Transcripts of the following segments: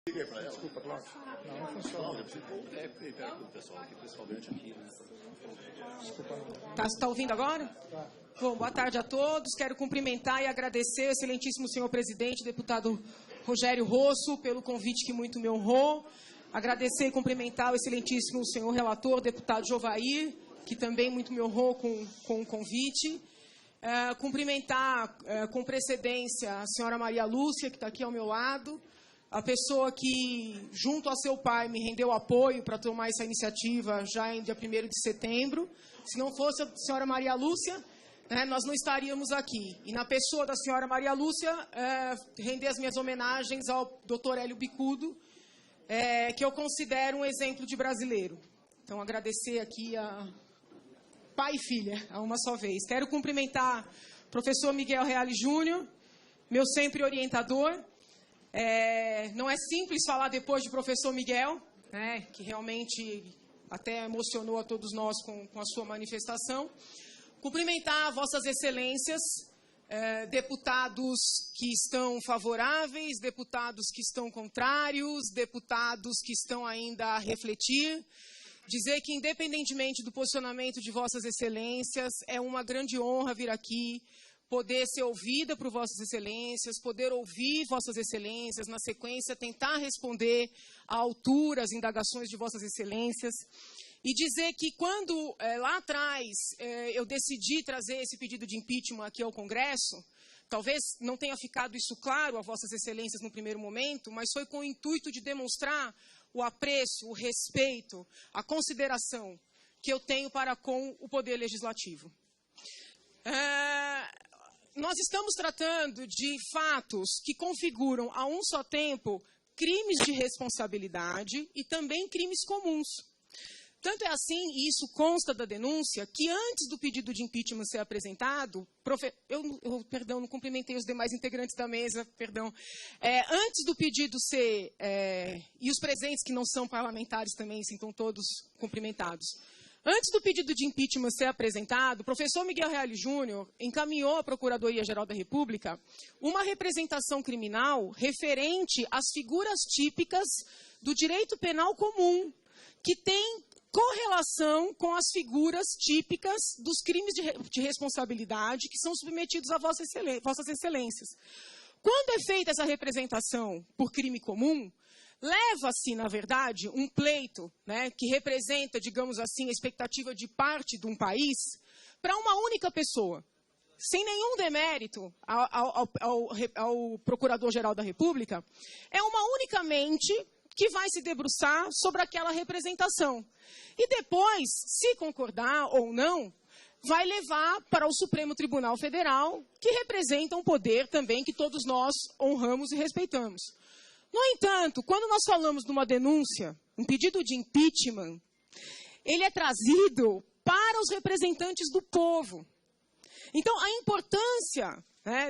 Liguei para ela. Desculpa, Cláudio. Não funciona. Cláudio, você pergunta pessoal aqui, pessoalmente aqui, né? Desculpa, não. Tá ouvindo agora? Tá. Bom, boa tarde a todos. Quero cumprimentar e agradecer ao excelentíssimo senhor presidente, deputado Rogério Rosso, pelo convite que muito me honrou. Agradecer e cumprimentar o excelentíssimo senhor relator, deputado Jovair, que também muito me honrou com o convite. Cumprimentar com precedência a senhora Maria Lúcia, que está aqui ao meu lado, a pessoa que, junto a seu pai, me rendeu apoio para tomar essa iniciativa já em dia 1º de setembro. Se não fosse a senhora Maria Lúcia, nós não estaríamos aqui. E na pessoa da senhora Maria Lúcia, render as minhas homenagens ao doutor Hélio Bicudo, que eu considero um exemplo de brasileiro. Então, agradecer aqui a pai e filha, a uma só vez. Quero cumprimentar o professor Miguel Reale Júnior, meu sempre orientador. Não é simples falar depois de professor Miguel, que realmente até emocionou a todos nós com a sua manifestação. Cumprimentar vossas excelências, deputados que estão favoráveis, deputados que estão contrários, deputados que estão ainda a refletir. Dizer que, independentemente do posicionamento de vossas excelências, é uma grande honra vir aqui, poder ser ouvida por vossas excelências, poder ouvir vossas excelências, na sequência tentar responder à altura as indagações de vossas excelências. E dizer que quando, lá atrás, eu decidi trazer esse pedido de impeachment aqui ao Congresso, talvez não tenha ficado isso claro a vossas excelências no primeiro momento, mas foi com o intuito de demonstrar o apreço, o respeito, a consideração que eu tenho para com o Poder Legislativo. Nós estamos tratando de fatos que configuram, a um só tempo, crimes de responsabilidade e também crimes comuns. Tanto é assim, e isso consta da denúncia, que antes do pedido de impeachment ser apresentado, perdão, não cumprimentei os demais integrantes da mesa, perdão. Antes do pedido ser, e os presentes que não são parlamentares também, estão todos cumprimentados. Antes do pedido de impeachment ser apresentado, o professor Miguel Reale Júnior encaminhou à Procuradoria-Geral da República uma representação criminal referente às figuras típicas do direito penal comum, que tem correlação com as figuras típicas dos crimes de responsabilidade que são submetidos a vossas excelências. Quando é feita essa representação por crime comum, leva-se, na verdade, um pleito, que representa, digamos assim, a expectativa de parte de um país para uma única pessoa, sem nenhum demérito ao Procurador-Geral da República, é uma única mente que vai se debruçar sobre aquela representação. E depois, se concordar ou não, vai levar para o Supremo Tribunal Federal, que representa um poder também que todos nós honramos e respeitamos. No entanto, quando nós falamos de uma denúncia, um pedido de impeachment, ele é trazido para os representantes do povo. Então, a importância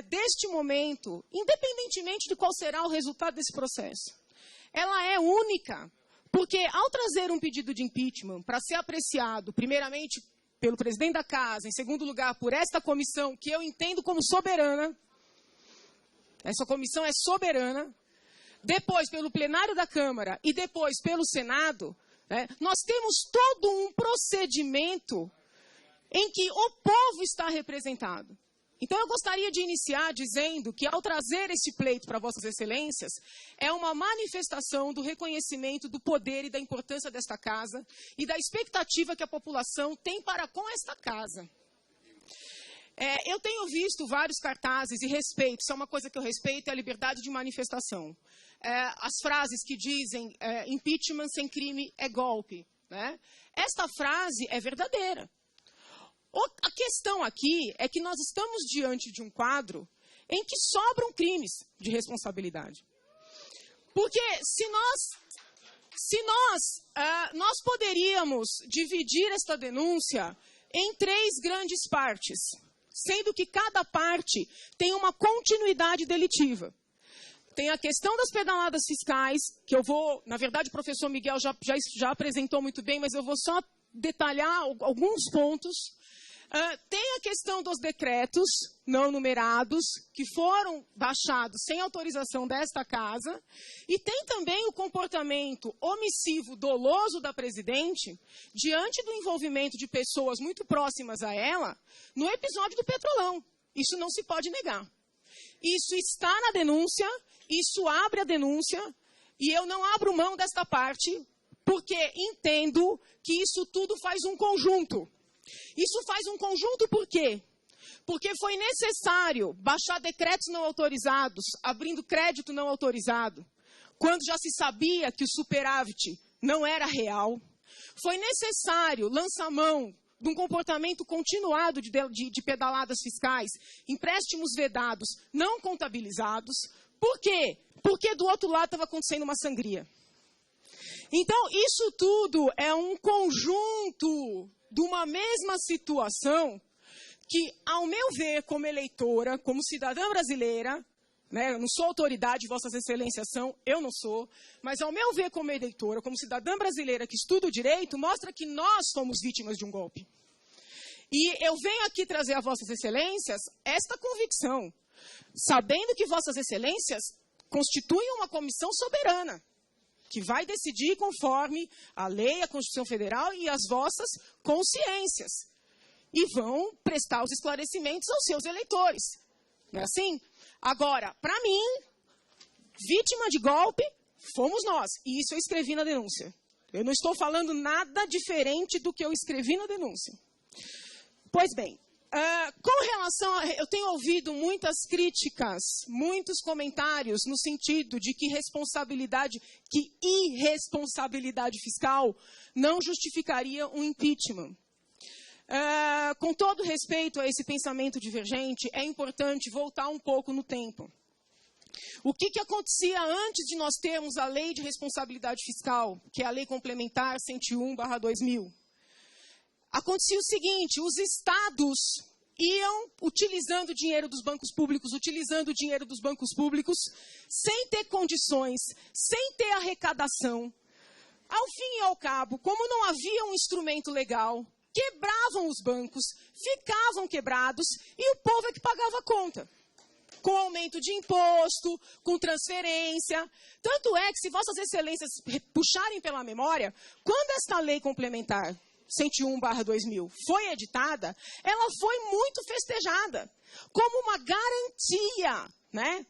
deste momento, independentemente de qual será o resultado desse processo, ela é única, porque ao trazer um pedido de impeachment para ser apreciado, primeiramente pelo presidente da Casa, em segundo lugar por esta comissão, que eu entendo como soberana, essa comissão é soberana, depois pelo plenário da Câmara e depois pelo Senado, nós temos todo um procedimento em que o povo está representado. Então, eu gostaria de iniciar dizendo que, ao trazer esse pleito para vossas excelências, é uma manifestação do reconhecimento do poder e da importância desta casa e da expectativa que a população tem para com esta casa. Eu tenho visto vários cartazes e respeito, isso é uma coisa que eu respeito, é a liberdade de manifestação. As frases que dizem impeachment sem crime é golpe. Esta frase é verdadeira. A questão aqui é que nós estamos diante de um quadro em que sobram crimes de responsabilidade. Porque nós poderíamos dividir esta denúncia em 3 grandes partes, sendo que cada parte tem uma continuidade delitiva. Tem a questão das pedaladas fiscais, que eu vou, na verdade o professor Miguel já apresentou muito bem, mas eu vou só detalhar alguns pontos. Tem a questão dos decretos não numerados, que foram baixados sem autorização desta casa, e tem também o comportamento omissivo doloso da presidente, diante do envolvimento de pessoas muito próximas a ela, no episódio do Petrolão. Isso não se pode negar. Isso está na denúncia, isso abre a denúncia, e eu não abro mão desta parte, porque entendo que isso tudo faz um conjunto. Isso faz um conjunto por quê? Porque foi necessário baixar decretos não autorizados, abrindo crédito não autorizado, quando já se sabia que o superávit não era real. Foi necessário lançar mão de um comportamento continuado de pedaladas fiscais, empréstimos vedados, não contabilizados. Por quê? Porque do outro lado estava acontecendo uma sangria. Então, isso tudo é um conjunto de uma mesma situação que, ao meu ver, como eleitora, como cidadã brasileira, né, eu não sou autoridade, vossas excelências são, eu não sou, mas ao meu ver como eleitora, como cidadã brasileira que estuda o direito, mostra que nós fomos vítimas de um golpe. E eu venho aqui trazer a vossas excelências esta convicção, sabendo que vossas excelências constituem uma comissão soberana, que vai decidir conforme a lei, a Constituição Federal e as vossas consciências. E vão prestar os esclarecimentos aos seus eleitores. Não é assim? Agora, para mim, vítima de golpe, fomos nós. E isso eu escrevi na denúncia. Eu não estou falando nada diferente do que eu escrevi na denúncia. Pois bem, com relação a... Eu tenho ouvido muitas críticas, muitos comentários no sentido de que irresponsabilidade fiscal não justificaria um impeachment. Com todo respeito a esse pensamento divergente, é importante voltar um pouco no tempo. O que acontecia antes de nós termos a Lei de Responsabilidade Fiscal, que é a Lei Complementar 101/2000? Acontecia o seguinte: os estados iam utilizando o dinheiro dos bancos públicos, sem ter condições, sem ter arrecadação. Ao fim e ao cabo, como não havia um instrumento legal, quebravam os bancos, ficavam quebrados, e o povo é que pagava a conta. Com aumento de imposto, com transferência. Tanto é que, se vossas excelências puxarem pela memória, quando esta lei complementar 101/2000 foi editada, ela foi muito festejada, como uma garantia, né,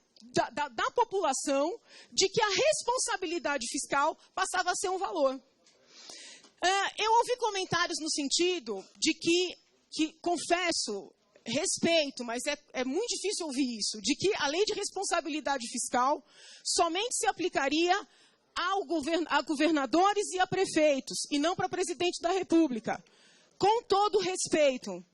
da população de que a responsabilidade fiscal passava a ser um valor. Eu ouvi comentários no sentido de que confesso, respeito, mas é muito difícil ouvir isso, de que a lei de responsabilidade fiscal somente se aplicaria a governadores e a prefeitos, e não para presidente da República. Com todo respeito,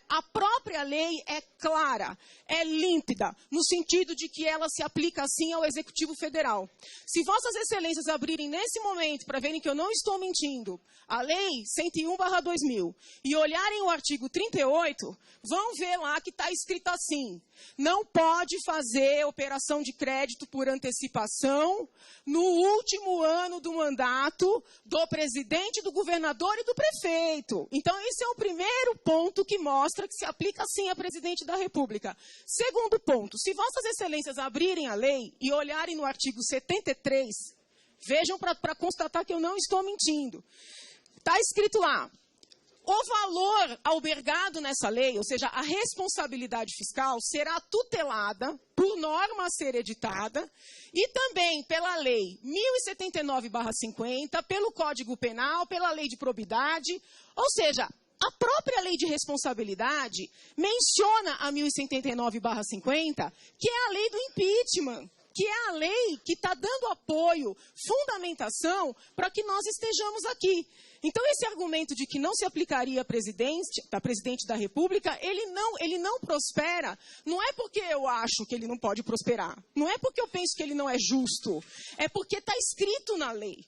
a própria lei é clara, é límpida, no sentido de que ela se aplica assim ao Executivo Federal. Se vossas excelências abrirem nesse momento, para verem que eu não estou mentindo, a Lei 101/2000, e olharem o artigo 38, vão ver lá que está escrito assim: não pode fazer operação de crédito por antecipação no último ano do mandato do presidente, do governador e do prefeito. Então, esse é o primeiro ponto que mostra que se aplica assim a presidente da República. Segundo ponto, se vossas excelências abrirem a lei e olharem no artigo 73, vejam para constatar que eu não estou mentindo. Está escrito lá: o valor albergado nessa lei, ou seja, a responsabilidade fiscal, será tutelada por norma a ser editada e também pela Lei 1079/50, pelo Código Penal, pela Lei de Probidade. Ou seja, a própria Lei de Responsabilidade menciona a 1079/50, que é a lei do impeachment, que é a lei que está dando apoio, fundamentação, para que nós estejamos aqui. Então, esse argumento de que não se aplicaria a presidente da República, ele não prospera. Não é porque eu acho que ele não pode prosperar. Não é porque eu penso que ele não é justo. É porque está escrito na lei.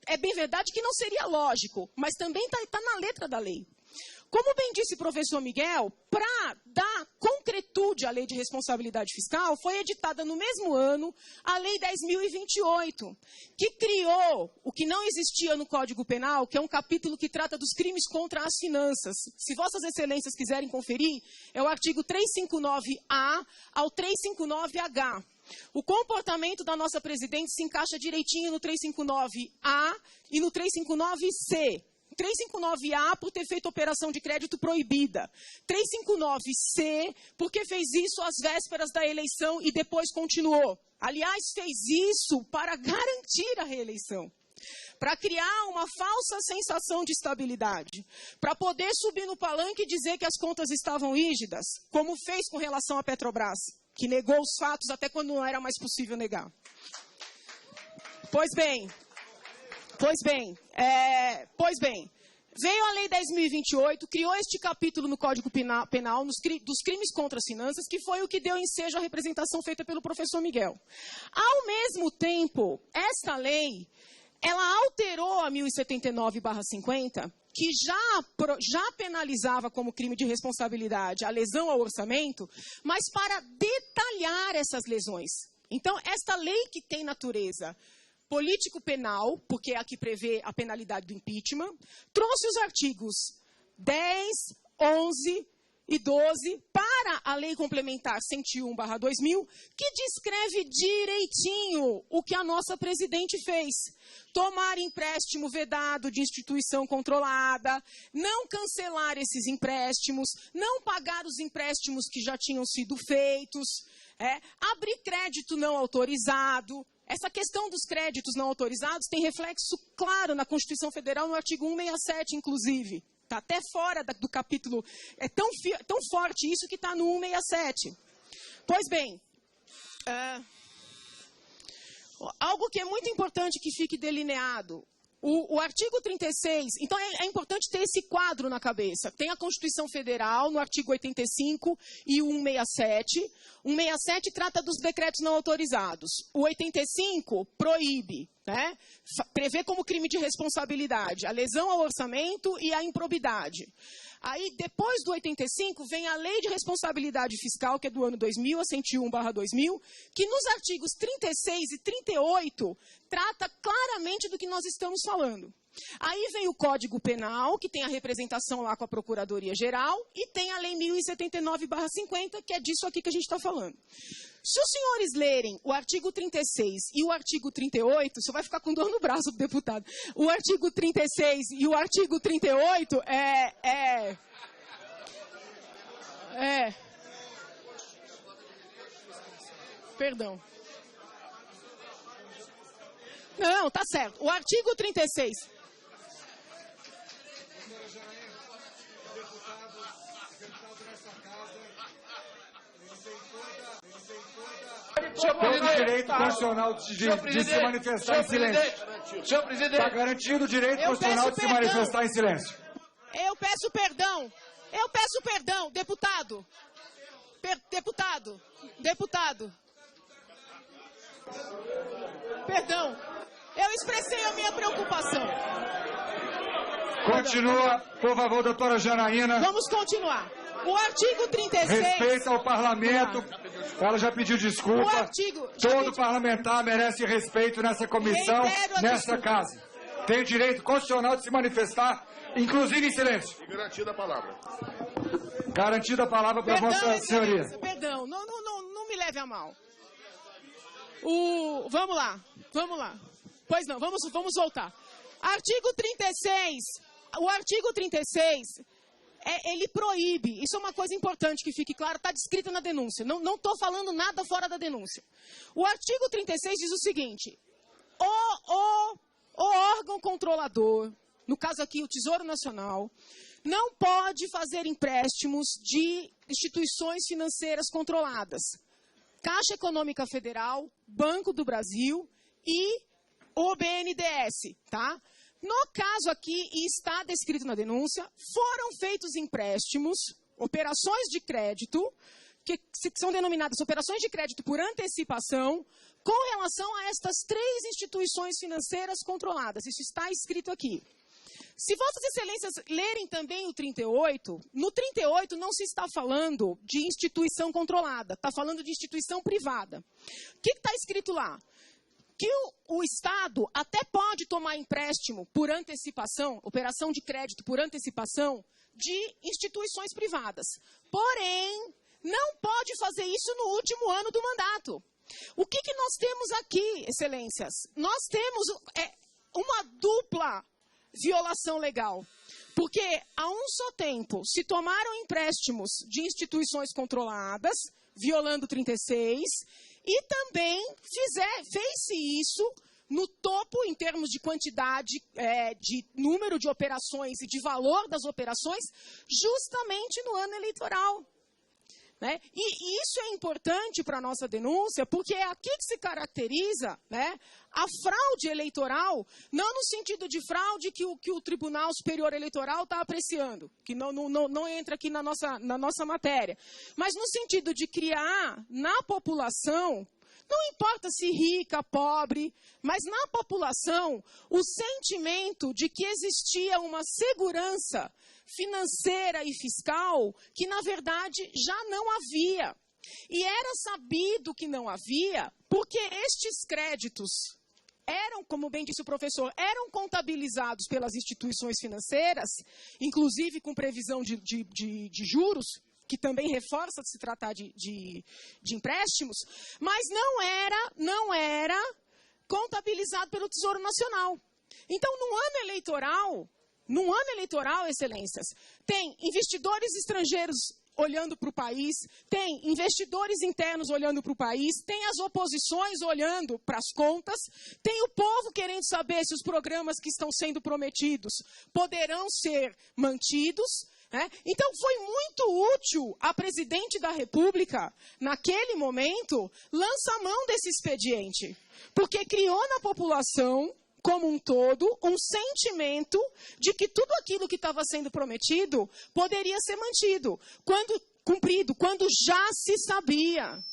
É bem verdade que não seria lógico, mas também está na letra da lei. Como bem disse o professor Miguel, para dar concretude à Lei de Responsabilidade Fiscal, foi editada no mesmo ano a Lei 10.028, que criou o que não existia no Código Penal, que é um capítulo que trata dos crimes contra as finanças. Se Vossas Excelências quiserem conferir, é o artigo 359A ao 359H. O comportamento da nossa presidente se encaixa direitinho no 359A e no 359C. 359A por ter feito operação de crédito proibida. 359C porque fez isso às vésperas da eleição e depois continuou. Aliás, fez isso para garantir a reeleição. Para criar uma falsa sensação de estabilidade. Para poder subir no palanque e dizer que as contas estavam rígidas, como fez com relação à Petrobras, que negou os fatos até quando não era mais possível negar. Pois bem, veio a Lei 10.028, criou este capítulo no Código Penal dos crimes contra as finanças, que foi o que deu ensejo à representação feita pelo professor Miguel. Ao mesmo tempo, esta lei, ela alterou a 1079/50, que já penalizava como crime de responsabilidade a lesão ao orçamento, mas para detalhar essas lesões. Então, esta lei que tem natureza político-penal, porque é a que prevê a penalidade do impeachment, trouxe os artigos 10, 11 e 12 para a Lei Complementar 101/2000, que descreve direitinho o que a nossa presidente fez. Tomar empréstimo vedado de instituição controlada, não cancelar esses empréstimos, não pagar os empréstimos que já tinham sido feitos, abrir crédito não autorizado. Essa questão dos créditos não autorizados tem reflexo claro na Constituição Federal, no artigo 167, inclusive. Está até fora do capítulo. É tão forte isso que está no 167. Pois bem, algo que é muito importante que fique delineado. O artigo 36, então é importante ter esse quadro na cabeça. Tem a Constituição Federal, no artigo 85 e o 167. O 167 trata dos decretos não autorizados. O 85 proíbe, prevê como crime de responsabilidade a lesão ao orçamento e a improbidade. Aí, depois do 85, vem a Lei de Responsabilidade Fiscal, que é do ano 2000, a 101/2000, que nos artigos 36 e 38 trata claramente do que nós estamos falando. Aí vem o Código Penal, que tem a representação lá com a Procuradoria-Geral, e tem a Lei 1079/50, que é disso aqui que a gente está falando. Se os senhores lerem o artigo 36 e o artigo 38, você vai ficar com dor no braço, deputado. O artigo 36 e o artigo 38 Perdão. Não, tá certo. O artigo 36... Todo direito constitucional de se manifestar em silêncio. Senhor presidente. Está garantido o direito constitucional de se manifestar em silêncio. Eu peço perdão, deputado. Deputado. Perdão. Eu expressei a minha preocupação. Continua, por favor, doutora Janaína. Vamos continuar. O artigo 36... Respeito ao parlamento. Ela já pediu desculpa. Todo parlamentar merece respeito nessa comissão, nessa casa. Tem direito constitucional de se manifestar, inclusive em silêncio. E garantida a palavra. Garantida a palavra para Vossa Senhoria. Perdão, não me leve a mal. Vamos lá. Pois não, vamos voltar. Artigo 36. O artigo 36... ele proíbe, isso é uma coisa importante que fique claro, está descrito na denúncia, não estou falando nada fora da denúncia. O artigo 36 diz o seguinte, o órgão controlador, no caso aqui o Tesouro Nacional, não pode fazer empréstimos de instituições financeiras controladas. Caixa Econômica Federal, Banco do Brasil e o BNDES, tá? No caso aqui, e está descrito na denúncia, foram feitos empréstimos, operações de crédito, que são denominadas operações de crédito por antecipação, com relação a estas 3 instituições financeiras controladas. Isso está escrito aqui. Se Vossas Excelências lerem também o 38, no 38 não se está falando de instituição controlada, está falando de instituição privada. O que está escrito lá? Que o Estado até pode tomar empréstimo por antecipação, operação de crédito por antecipação, de instituições privadas. Porém, não pode fazer isso no último ano do mandato. O que nós temos aqui, Excelências? Nós temos uma dupla violação legal. Porque, a um só tempo, se tomaram empréstimos de instituições controladas, violando 36, e também fez-se isso no topo, em termos de quantidade, de número de operações e de valor das operações, justamente no ano eleitoral. Né? E isso é importante para a nossa denúncia, porque é aqui que se caracteriza, né, a fraude eleitoral, não no sentido de fraude que o Tribunal Superior Eleitoral está apreciando, que não entra aqui na nossa matéria, mas no sentido de criar na população, não importa se rica, pobre, mas na população, o sentimento de que existia uma segurança financeira e fiscal que, na verdade, já não havia. E era sabido que não havia, porque estes créditos eram, como bem disse o professor, eram contabilizados pelas instituições financeiras, inclusive com previsão de juros, que também reforça se tratar de empréstimos, mas não era contabilizado pelo Tesouro Nacional. Então, num ano eleitoral, Excelências, tem investidores estrangeiros olhando para o país, tem investidores internos olhando para o país, tem as oposições olhando para as contas, tem o povo querendo saber se os programas que estão sendo prometidos poderão ser mantidos. Então, foi muito útil a presidente da República, naquele momento, lançar mão desse expediente, porque criou na população, como um todo, um sentimento de que tudo aquilo que estava sendo prometido poderia ser cumprido, quando já se sabia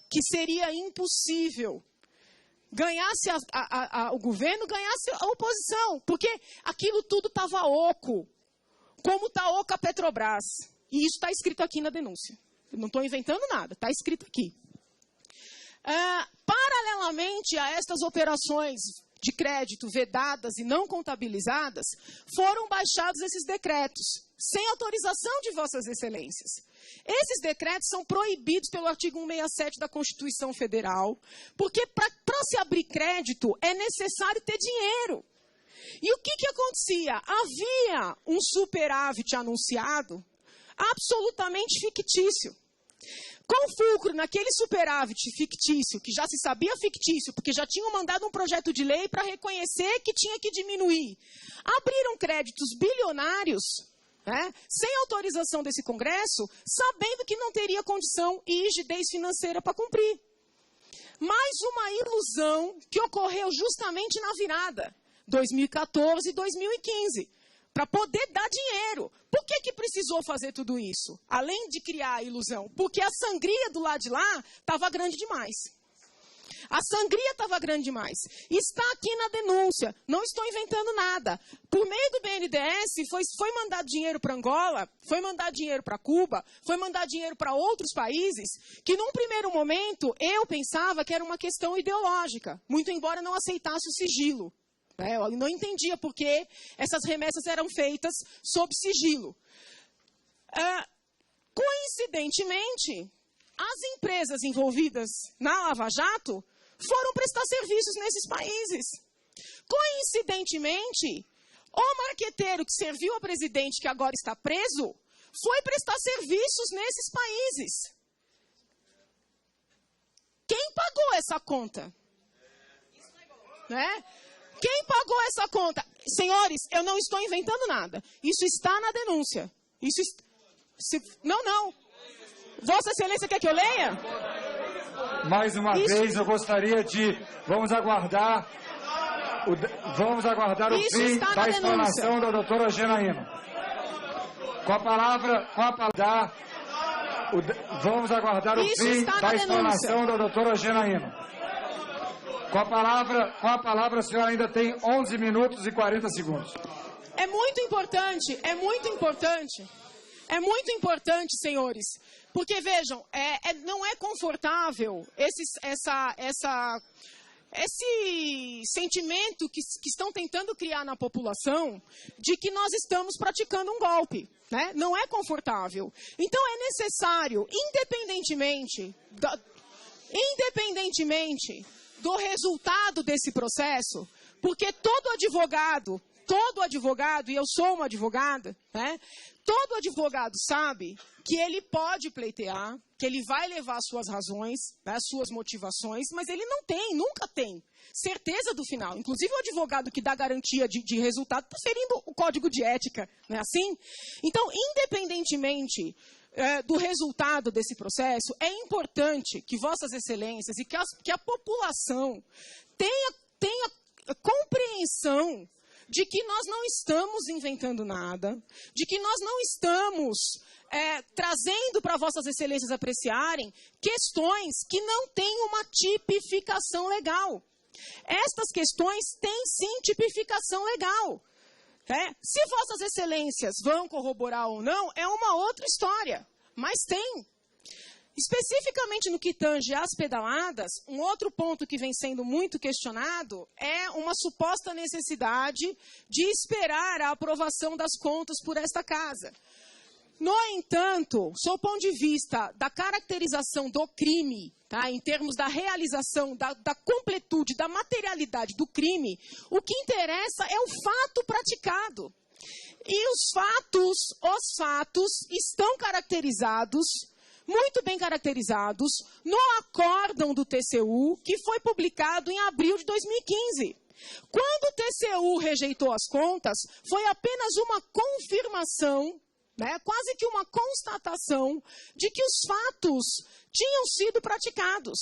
que seria impossível. Ganhasse o governo, ganhasse a oposição, porque aquilo tudo estava oco. Como está oca a Petrobras. E isso está escrito aqui na denúncia. Eu não estou inventando nada, está escrito aqui. Paralelamente a estas operações de crédito vedadas e não contabilizadas, foram baixados esses decretos, sem autorização de Vossas Excelências. Esses decretos são proibidos pelo artigo 167 da Constituição Federal, porque para se abrir crédito é necessário ter dinheiro. E o que acontecia? Havia um superávit anunciado, absolutamente fictício. Com fulcro naquele superávit fictício, que já se sabia fictício, porque já tinham mandado um projeto de lei para reconhecer que tinha que diminuir, abriram créditos bilionários, né, sem autorização desse Congresso, sabendo que não teria condição e rigidez financeira para cumprir. Mais uma ilusão que ocorreu justamente na virada, 2014 e 2015, para poder dar dinheiro. Por que precisou fazer tudo isso? Além de criar a ilusão, porque a sangria do lado de lá estava grande demais. A sangria estava grande demais. Está aqui na denúncia, não estou inventando nada. Por meio do BNDES, foi mandado dinheiro para Angola, foi mandado dinheiro para Cuba, foi mandado dinheiro para outros países, que num primeiro momento eu pensava que era uma questão ideológica, muito embora não aceitasse o sigilo. Eu não entendia por que essas remessas eram feitas sob sigilo. Coincidentemente, as empresas envolvidas na Lava Jato foram prestar serviços nesses países. Coincidentemente, o marqueteiro que serviu ao presidente, que agora está preso, foi prestar serviços nesses países. Quem pagou essa conta? Né? Quem pagou essa conta? Senhores, eu não estou inventando nada. Isso está na denúncia. Não. Vossa Excelência quer que eu leia? Mais uma vez, eu gostaria de... Vamos aguardar o fim da explanação da doutora Janaína. Com a palavra... Vamos aguardar o fim da explanação da doutora Janaína. Com a palavra, a senhora ainda tem 11 minutos e 40 segundos. É muito importante, senhores, porque, vejam, não é confortável esse sentimento que estão tentando criar na população de que nós estamos praticando um golpe, né? Não é confortável. Então, é necessário, independentemente do resultado desse processo, porque todo advogado, e eu sou uma advogada, né? Todo advogado sabe que ele pode pleitear, que ele vai levar as suas razões, né, as suas motivações, mas ele nunca tem certeza do final. Inclusive o advogado que dá garantia de resultado, está ferindo o código de ética, não é assim? Então, independentemente do resultado desse processo, é importante que Vossas Excelências e que a população tenha compreensão de que nós não estamos inventando nada, de que nós não estamos trazendo para Vossas Excelências apreciarem questões que não têm uma tipificação legal. Estas questões têm sim tipificação legal. Se Vossas Excelências vão corroborar ou não, é uma outra história, mas tem. Especificamente no que tange às pedaladas, um outro ponto que vem sendo muito questionado é uma suposta necessidade de esperar a aprovação das contas por esta casa. No entanto, sob o ponto de vista da caracterização do crime, tá, em termos da realização, da completude, da materialidade do crime, o que interessa é o fato praticado. E os fatos estão caracterizados, muito bem caracterizados, no acórdão do TCU, que foi publicado em abril de 2015. Quando o TCU rejeitou as contas, foi apenas uma confirmação, né, quase que uma constatação, de que os fatos tinham sido praticados.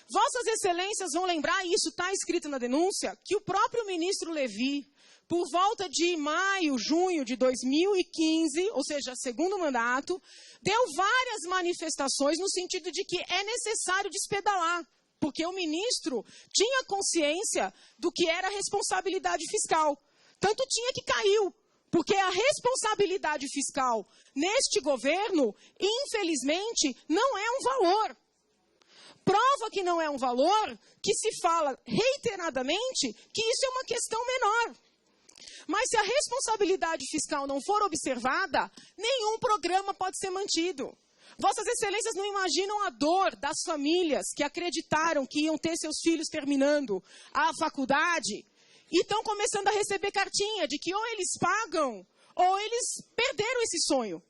Vossas Excelências vão lembrar, e isso está escrito na denúncia, que o próprio ministro Levi, por volta de maio, junho de 2015, ou seja, segundo mandato, deu várias manifestações no sentido de que é necessário despedalar, porque o ministro tinha consciência do que era responsabilidade fiscal. Tanto tinha que caiu, porque a responsabilidade fiscal neste governo, infelizmente, não é um valor. Prova que não é um valor que se fala reiteradamente que isso é uma questão menor. Mas se a responsabilidade fiscal não for observada, nenhum programa pode ser mantido. Vossas Excelências não imaginam a dor das famílias que acreditaram que iam ter seus filhos terminando a faculdade e estão começando a receber cartinha de que ou eles pagam ou eles perderam esse sonho.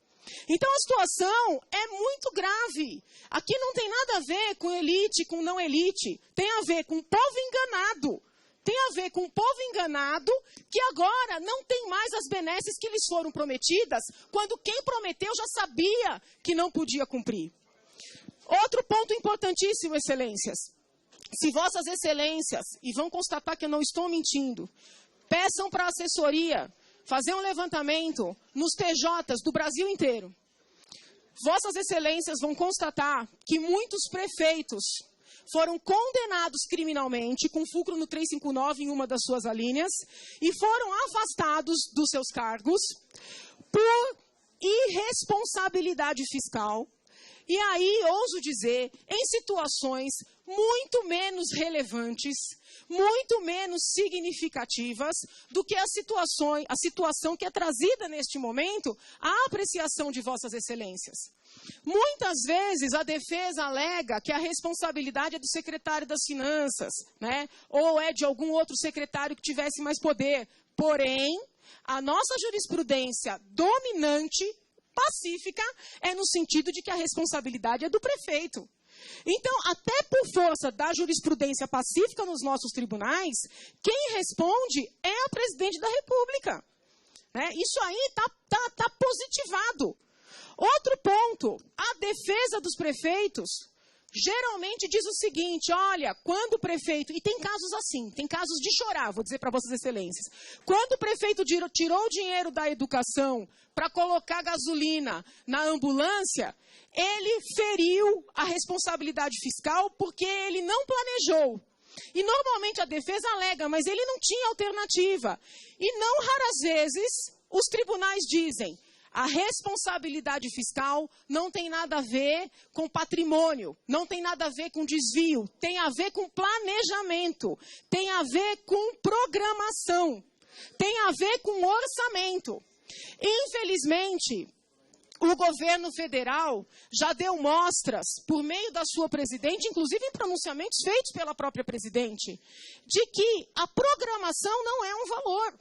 Então a situação é muito grave. Aqui não tem nada a ver com elite, com não elite. Tem a ver com povo enganado. Tem a ver com um povo enganado que agora não tem mais as benesses que lhes foram prometidas, quando quem prometeu já sabia que não podia cumprir. Outro ponto importantíssimo, Excelências. Se Vossas Excelências, e vão constatar que eu não estou mentindo, peçam para a assessoria fazer um levantamento nos TJs do Brasil inteiro. Vossas Excelências vão constatar que muitos prefeitos foram condenados criminalmente com fulcro no 359 em uma das suas alíneas e foram afastados dos seus cargos por irresponsabilidade fiscal. E aí, ouso dizer, em situações muito menos relevantes, muito menos significativas do que a situação que é trazida neste momento à apreciação de Vossas Excelências. Muitas vezes a defesa alega que a responsabilidade é do secretário das Finanças, né? Ou é de algum outro secretário que tivesse mais poder. Porém, a nossa jurisprudência dominante, pacífica, é no sentido de que a responsabilidade é do prefeito. Então, até por força da jurisprudência pacífica nos nossos tribunais, quem responde é a presidente da República. Né? Isso aí está positivado. Outro ponto, a defesa dos prefeitos geralmente diz o seguinte, olha, quando o prefeito, e tem casos assim, tem casos de chorar, vou dizer para Vossas Excelências, quando o prefeito tirou o dinheiro da educação para colocar gasolina na ambulância, ele feriu a responsabilidade fiscal porque ele não planejou. E normalmente a defesa alega, mas ele não tinha alternativa. E não raras vezes os tribunais dizem: a responsabilidade fiscal não tem nada a ver com patrimônio, não tem nada a ver com desvio, tem a ver com planejamento, tem a ver com programação, tem a ver com orçamento. Infelizmente, o governo federal já deu mostras, por meio da sua presidente, inclusive em pronunciamentos feitos pela própria presidente, de que a programação não é um valor.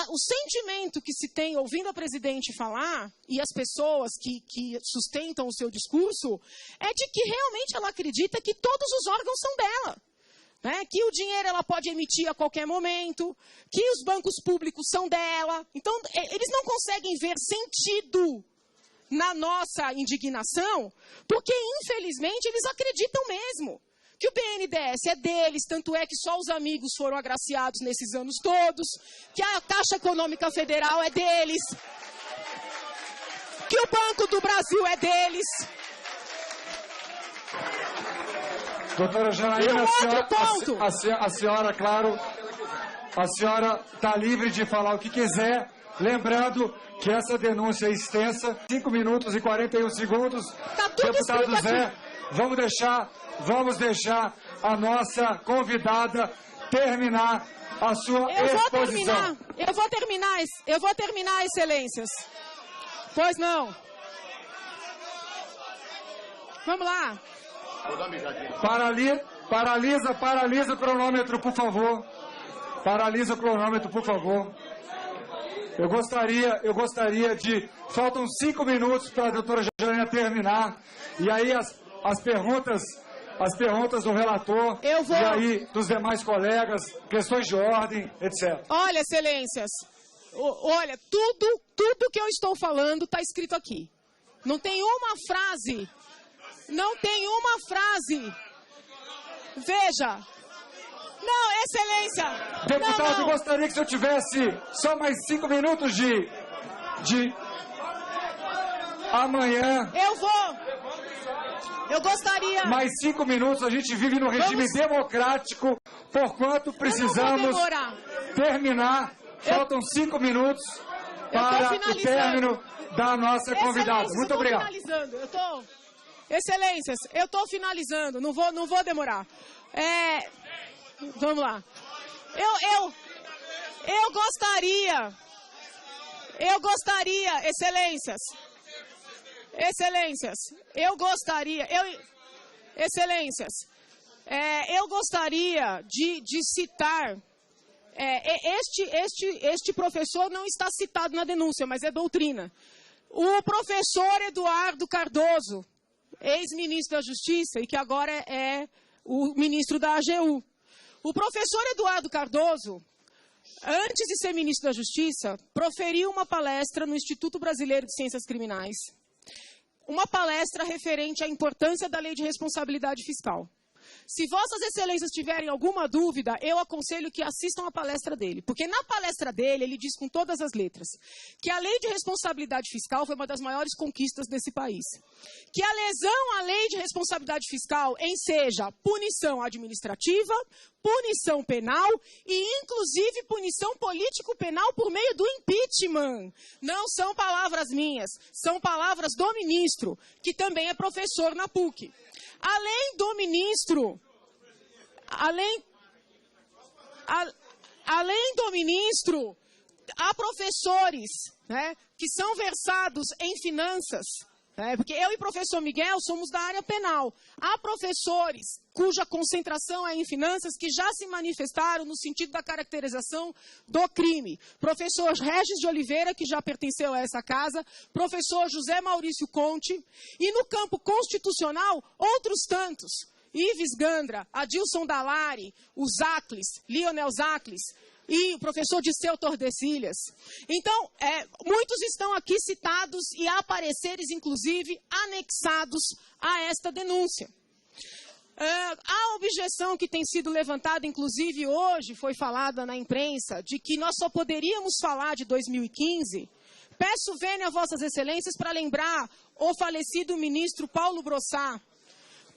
O sentimento que se tem ouvindo a presidente falar, e as pessoas que sustentam o seu discurso, é de que realmente ela acredita que todos os órgãos são dela. Né? Que o dinheiro ela pode emitir a qualquer momento, que os bancos públicos são dela. Então, eles não conseguem ver sentido na nossa indignação, porque, infelizmente, eles acreditam mesmo que o BNDES é deles, tanto é que só os amigos foram agraciados nesses anos todos, que a Caixa Econômica Federal é deles, que o Banco do Brasil é deles. Doutora Janaína, a senhora, claro, a senhora está livre de falar o que quiser, lembrando que essa denúncia é extensa, 5 minutos e 41 segundos. Tá tudo Deputado Zé, vamos deixar a nossa convidada terminar a sua exposição. Eu vou terminar, excelências. Pois não. Vamos lá. Paralisa o cronômetro, por favor. Paralisa o cronômetro, por favor. Eu gostaria de... Faltam 5 minutos para a doutora Janaína terminar. E aí as perguntas do relator e aí dos demais colegas, questões de ordem, etc. Olha, excelências, olha, tudo que eu estou falando está escrito aqui. Não tem uma frase. Veja. Não, excelência. Deputado, eu gostaria que se eu tivesse só mais 5 minutos de amanhã. Eu gostaria. Mais 5 minutos, a gente vive num regime democrático, porquanto precisamos terminar. Faltam 5 minutos para o término da nossa convidada. Muito obrigado. Excelências, eu estou finalizando, não vou demorar. Vamos lá. Eu gostaria, excelências, eu gostaria de citar, este professor não está citado na denúncia, mas é doutrina. O professor Eduardo Cardoso, ex-ministro da Justiça e que agora é o ministro da AGU. O professor Eduardo Cardoso, antes de ser ministro da Justiça, proferiu uma palestra no Instituto Brasileiro de Ciências Criminais. Uma palestra referente à importância da Lei de Responsabilidade Fiscal. Se vossas excelências tiverem alguma dúvida, eu aconselho que assistam a palestra dele. Porque na palestra dele, ele diz com todas as letras que a Lei de Responsabilidade Fiscal foi uma das maiores conquistas desse país. Que a lesão à Lei de Responsabilidade Fiscal enseja punição administrativa, punição penal e, inclusive, punição político-penal por meio do impeachment. Não são palavras minhas, são palavras do ministro, que também é professor na PUC. Além do ministro, há professores, né, que são versados em finanças, porque eu e o professor Miguel somos da área penal. Há professores cuja concentração é em finanças que já se manifestaram no sentido da caracterização do crime. Professor Regis de Oliveira, que já pertenceu a essa casa, professor José Maurício Conte, e no campo constitucional, outros tantos. Ives Gandra, Adilson Dalari, o Zaclis, Lionel Zaclis, e o professor Disseu Tordesilhas. Então, muitos estão aqui citados e há pareceres, inclusive, anexados a esta denúncia. A objeção que tem sido levantada, inclusive hoje, foi falada na imprensa, de que nós só poderíamos falar de 2015. Peço vênia a vossas excelências para lembrar o falecido ministro Paulo Brossat,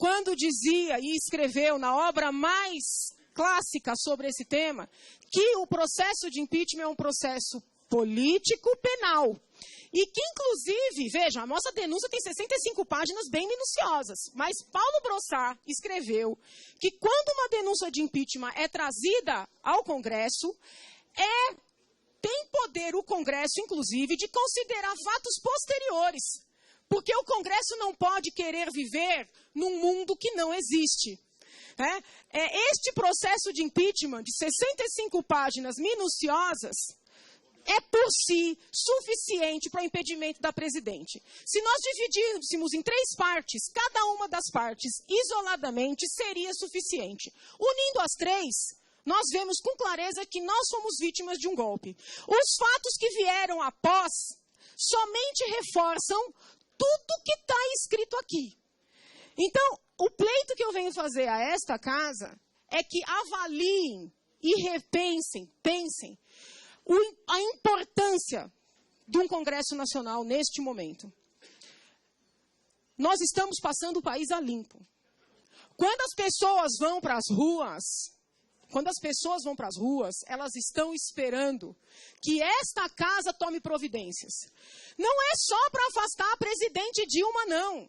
quando dizia e escreveu na obra mais clássica sobre esse tema, que o processo de impeachment é um processo político penal. E que, inclusive, vejam, a nossa denúncia tem 65 páginas bem minuciosas, mas Paulo Brossard escreveu que quando uma denúncia de impeachment é trazida ao Congresso, tem poder o Congresso, inclusive, de considerar fatos posteriores, porque o Congresso não pode querer viver num mundo que não existe. Este processo de impeachment, de 65 páginas minuciosas, é por si suficiente para o impedimento da presidente. Se nós dividíssemos em 3 partes, cada uma das partes isoladamente seria suficiente. Unindo as 3, nós vemos com clareza que nós somos vítimas de um golpe. Os fatos que vieram após somente reforçam tudo que está escrito aqui. Então, o pleito que eu venho fazer a esta casa é que avaliem e pensem a importância de um Congresso Nacional neste momento. Nós estamos passando o país a limpo. Quando as pessoas vão para as ruas, elas estão esperando que esta casa tome providências. Não é só para afastar a presidente Dilma, não.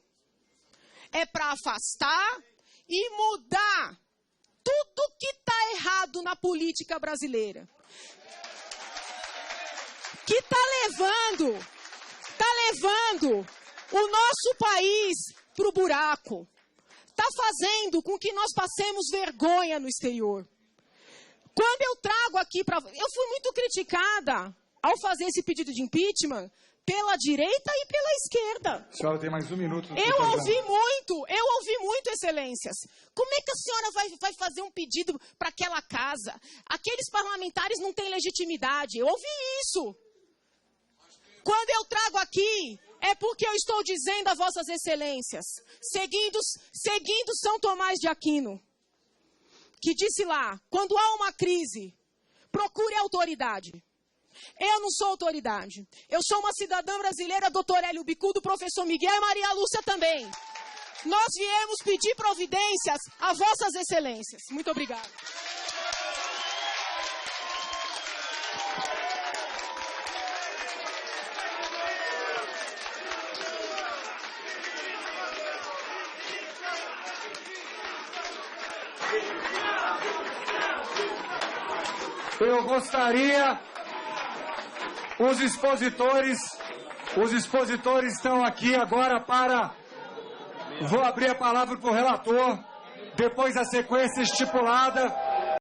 É para afastar e mudar tudo que está errado na política brasileira. Que está levando o nosso país para o buraco. Está fazendo com que nós passemos vergonha no exterior. Quando eu trago aqui eu fui muito criticada ao fazer esse pedido de impeachment pela direita e pela esquerda. A senhora tem mais 1 minuto. Eu ouvi muito, excelências. Como é que a senhora vai fazer um pedido para aquela casa? Aqueles parlamentares não têm legitimidade. Eu ouvi isso. Quando eu trago aqui, é porque eu estou dizendo a vossas excelências, seguindo São Tomás de Aquino, que disse lá, quando há uma crise, procure a autoridade. Eu não sou autoridade. Eu sou uma cidadã brasileira, doutor Hélio Bicudo, professor Miguel e Maria Lúcia também. Nós viemos pedir providências a vossas excelências. Muito obrigada. Eu gostaria, os expositores estão aqui agora vou abrir a palavra para o relator, depois da sequência estipulada.